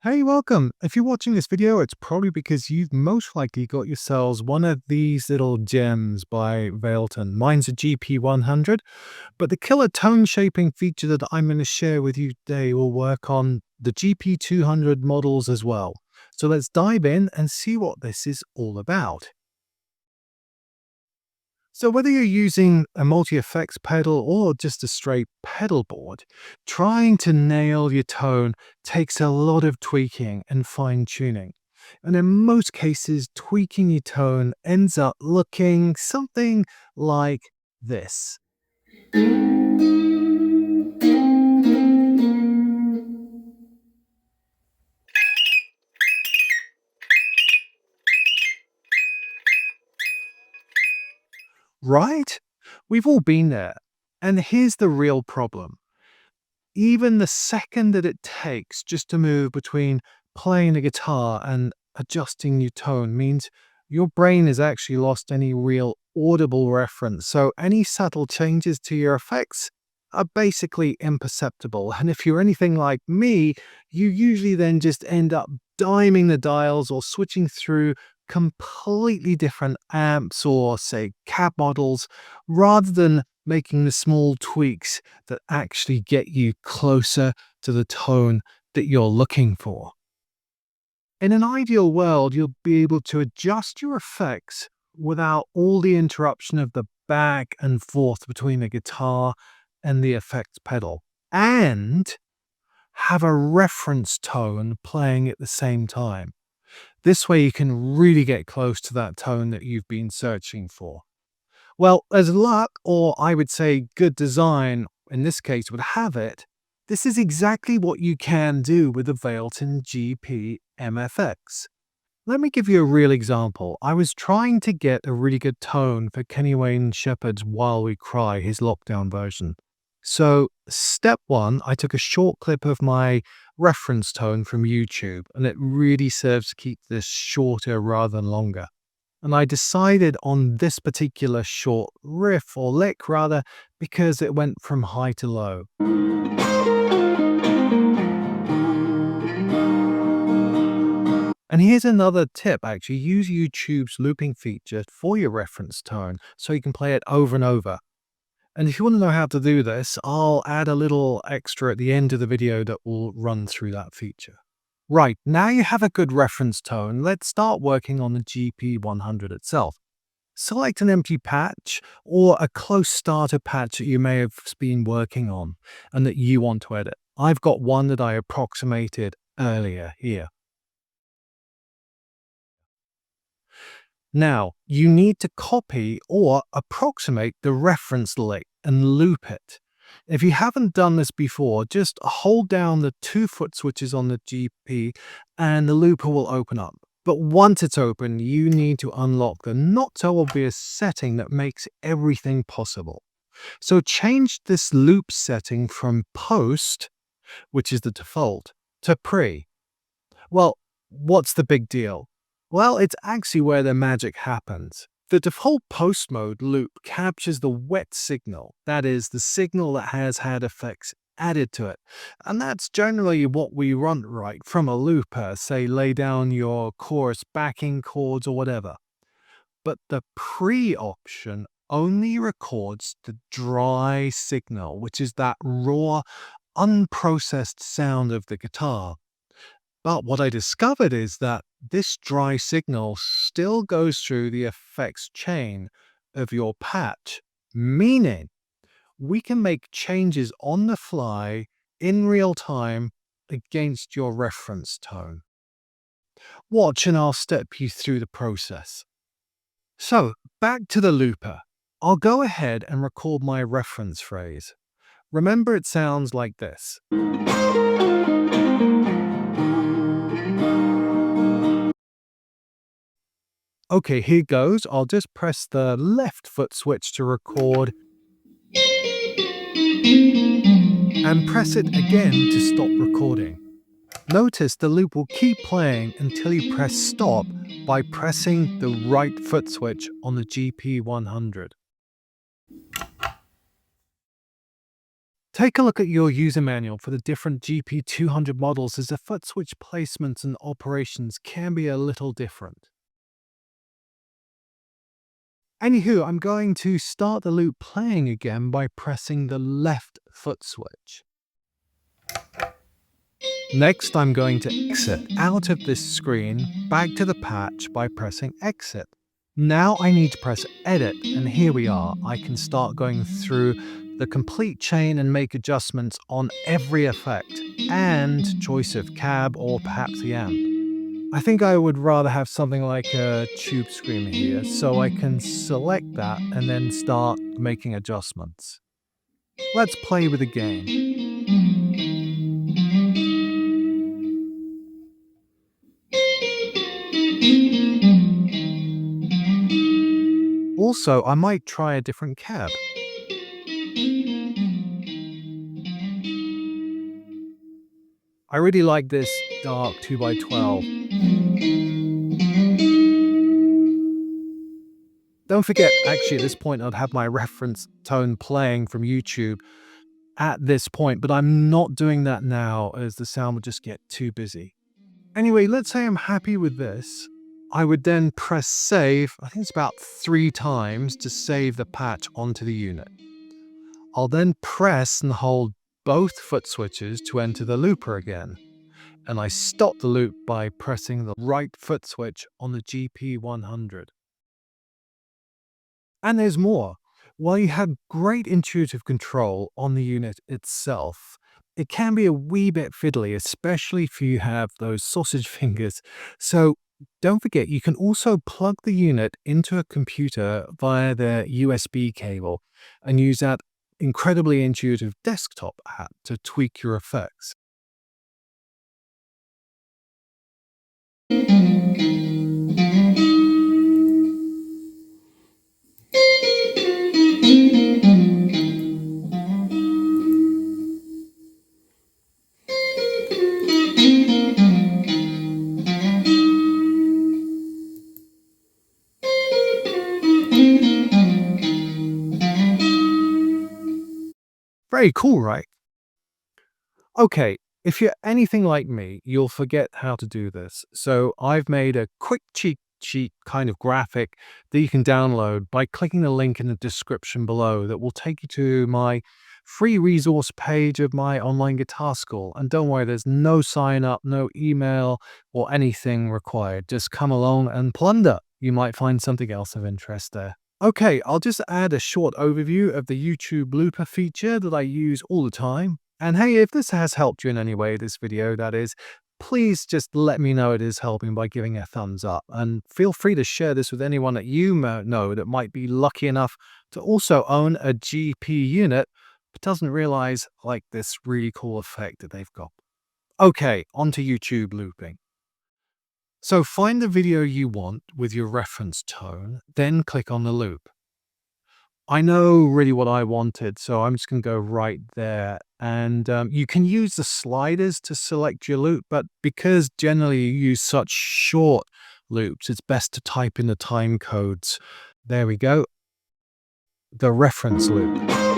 Hey, welcome. If you're watching this video, it's probably because you've most likely got yourselves one of these little gems by Valeton. Mine's a GP100, but the killer tone shaping feature that I'm going to share with you today will work on the GP200 models as well. So let's dive in and see what this is all about. So whether you're using a multi-effects pedal or just a straight pedal board, trying to nail your tone takes a lot of tweaking and fine-tuning. And in most cases, tweaking your tone ends up looking something like this. Right? We've all been there. And here's the real problem. Even the second that it takes just to move between playing the guitar and adjusting your tone means your brain has actually lost any real audible reference. So any subtle changes to your effects are basically imperceptible. And if you're anything like me, you usually then just end up diming the dials or switching through completely different amps or, say, cab models rather than making the small tweaks that actually get you closer to the tone that you're looking for. In an ideal world, you'll be able to adjust your effects without all the interruption of the back and forth between the guitar and the effects pedal, and have a reference tone playing at the same time. This way you can really get close to that tone that you've been searching for. Well, as luck, or I would say good design in this case would have it, this is exactly what you can do with the Valeton GP MFX. Let me give you a real example. I was trying to get a really good tone for Kenny Wayne Shepherd's While We Cry, his lockdown version. So, step one, I took a short clip of my reference tone from YouTube, and it really serves to keep this shorter rather than longer. And I decided on this particular short riff, or lick rather, because it went from high to low. And here's another tip actually, use YouTube's looping feature for your reference tone so you can play it over and over. And if you want to know how to do this, I'll add a little extra at the end of the video that will run through that feature. Right, now you have a good reference tone, let's start working on the GP100 itself. Select an empty patch or a close starter patch that you may have been working on and that you want to edit. I've got one that I approximated earlier here. Now, you need to copy or approximate the reference lick and loop it. If you haven't done this before, just hold down the 2 foot switches on the GP and the looper will open up. But once it's open, you need to unlock the not so obvious setting that makes everything possible. So change this loop setting from post, which is the default, to pre. Well, what's the big deal? Well, it's actually where the magic happens. The default post mode loop captures the wet signal, that is, the signal that has had effects added to it. And that's generally what we want right from a looper, say lay down your chorus backing chords or whatever. But the pre option only records the dry signal, which is that raw, unprocessed sound of the guitar. But what I discovered is that this dry signal still goes through the effects chain of your patch, meaning we can make changes on the fly in real time against your reference tone. Watch and I'll step you through the process. So, back to the looper. I'll go ahead and record my reference phrase. Remember, it sounds like this. Okay, here goes. I'll just press the left foot switch to record and press it again to stop recording. Notice the loop will keep playing until you press stop by pressing the right foot switch on the GP100. Take a look at your user manual for the different GP200 models, as the foot switch placements and operations can be a little different. Anywho, I'm going to start the loop playing again by pressing the left foot switch. Next, I'm going to exit out of this screen back to the patch by pressing exit. Now I need to press edit, and here we are. I can start going through the complete chain and make adjustments on every effect and choice of cab or perhaps the amp. I think I would rather have something like a tube screamer here, so I can select that and then start making adjustments. Let's play with the game. Also, I might try a different cab. I really like this dark 2x12. Don't forget, actually, at this point, I'd have my reference tone playing from YouTube at this point, but I'm not doing that now as the sound would just get too busy. Anyway, let's say I'm happy with this. I would then press save, I think it's about 3 times to save the patch onto the unit. I'll then press and hold both foot switches to enter the looper again. And I stop the loop by pressing the right foot switch on the GP100. And there's more. While you have great intuitive control on the unit itself, it can be a wee bit fiddly, especially if you have those sausage fingers. So don't forget, you can also plug the unit into a computer via the USB cable and use that incredibly intuitive desktop app to tweak your effects. Very cool, right? Okay, if you're anything like me, you'll forget how to do this. So I've made a quick cheat sheet kind of graphic that you can download by clicking the link in the description below that will take you to my free resource page of my online guitar school. And don't worry, there's no sign up, no email or anything required. Just come along and plunder. You might find something else of interest there. Okay, I'll just add a short overview of the YouTube looper feature that I use all the time. And hey, if this has helped you in any way, this video that is, please just let me know it is helping by giving a thumbs up. And feel free to share this with anyone that you know that might be lucky enough to also own a GP unit, but doesn't realize like this really cool effect that they've got. Okay, on to YouTube looping. So find the video you want with your reference tone, then click on the loop. I know really what I wanted, so I'm just going to go right there. And you can use the sliders to select your loop, but because generally you use such short loops, it's best to type in the time codes. There we go. The reference loop.